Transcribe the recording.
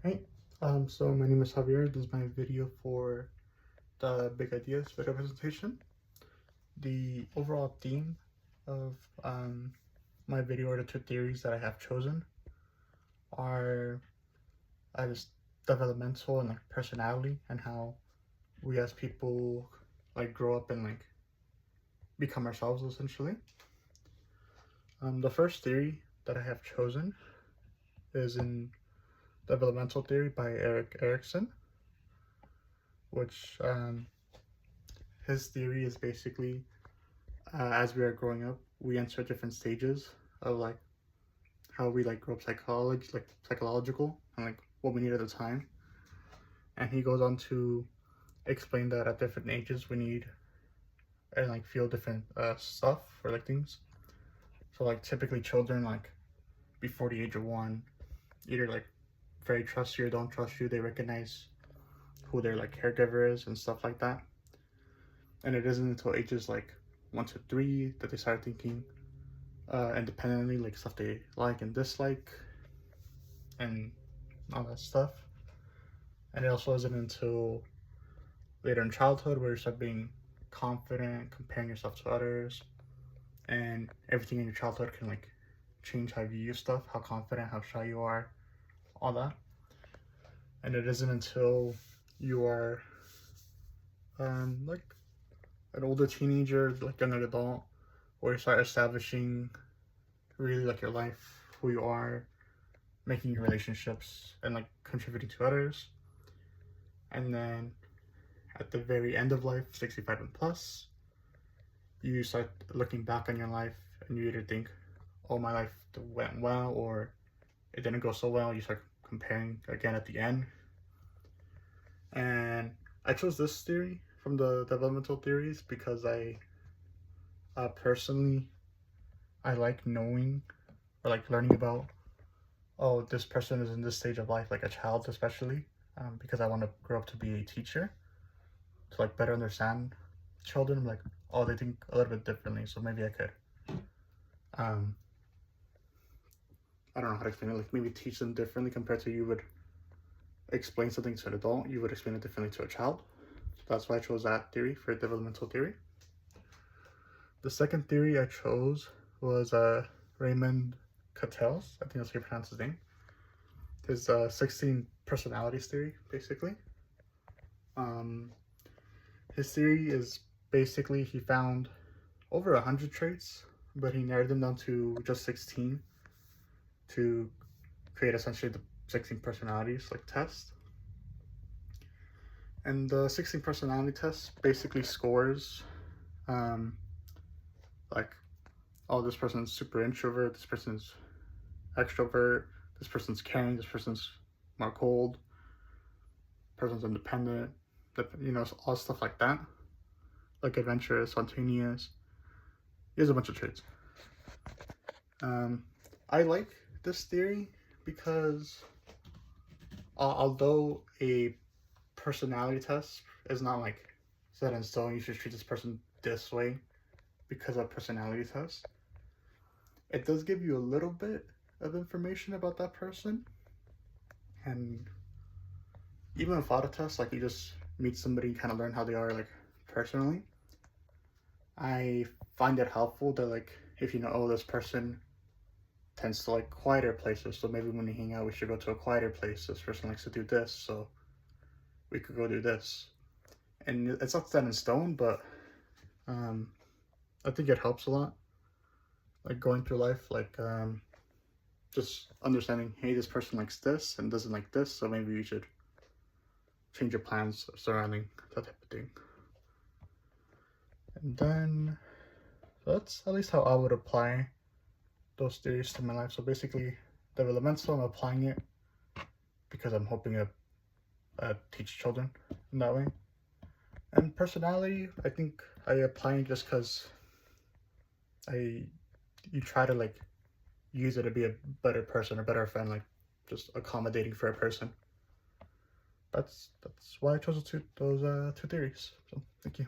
Hi, so my name is Javier. This is my video for the Big Ideas video presentation. The overall theme of my video, or the two theories that I have chosen, are just developmental and like personality, and how we as people like grow up and like become ourselves essentially. The first theory that I have chosen is in Developmental Theory by Erikson, which his theory is basically as we are growing up, we enter different stages of like how we like grow up psychological and like what we need at the time. And he goes on to explain that at different ages we need and like feel different stuff or like things. So like typically children, like before the age of 1, either like very trust you or don't trust you. They recognize who their like caregiver is and stuff like that. And it isn't until ages like 1 to 3 that they start thinking independently, like stuff they like and dislike and all that stuff. And it also isn't until later in childhood where you start being confident, comparing yourself to others, and everything in your childhood can like change how you view stuff, how confident, how shy you are, all that. And it isn't until you are like an older teenager, like young adult, where you start establishing really like your life, who you are, making your relationships, and like contributing to others. And then at the very end of life, 65 and plus, you start looking back on your life and you either think, oh, my life went well, or it didn't go so well. You start comparing again at the end. And I chose this theory from the developmental theories because I personally, I like knowing or like learning about, oh, this person is in this stage of life, like a child especially, because I want to grow up to be a teacher, to like better understand children. I'm like, oh, they think a little bit differently, so maybe I could, I don't know how to explain it, like maybe teach them differently compared to you would explain something to an adult, you would explain it differently to a child. So that's why I chose that theory for developmental theory. The second theory I chose was Raymond Cattell's, I think that's how you pronounce his name. His 16 personalities theory, basically. His theory is basically he found over 100 traits, but he narrowed them down to just 16 to create essentially the 16 personalities like test. And the 16 personality test basically scores like, oh, this person's super introvert, this person's extrovert, this person's caring, this person's more cold, person's independent, you know, all stuff like that, like adventurous, spontaneous. Here's a bunch of traits. I like this theory because although a personality test is not like set in stone, you should treat this person this way because of personality test, it does give you a little bit of information about that person. And even without a test, like you just meet somebody, kind of learn how they are like personally. I find it helpful that like if you know, oh, this person tends to like quieter places, so maybe when we hang out we should go to a quieter place. This person likes to do this, so we could go do this. And it's not set in stone, but I think it helps a lot, like going through life, like just understanding, hey, this person likes this and doesn't like this, so maybe you should change your plans surrounding that type of thing. And then, so that's at least how I would apply those theories to my life. So basically, developmental, I'm applying it because I'm hoping to teach children in that way. And personality, I think I apply it just because you try to like use it to be a better person, a better friend, like just accommodating for a person. That's why I chose those two theories. So thank you.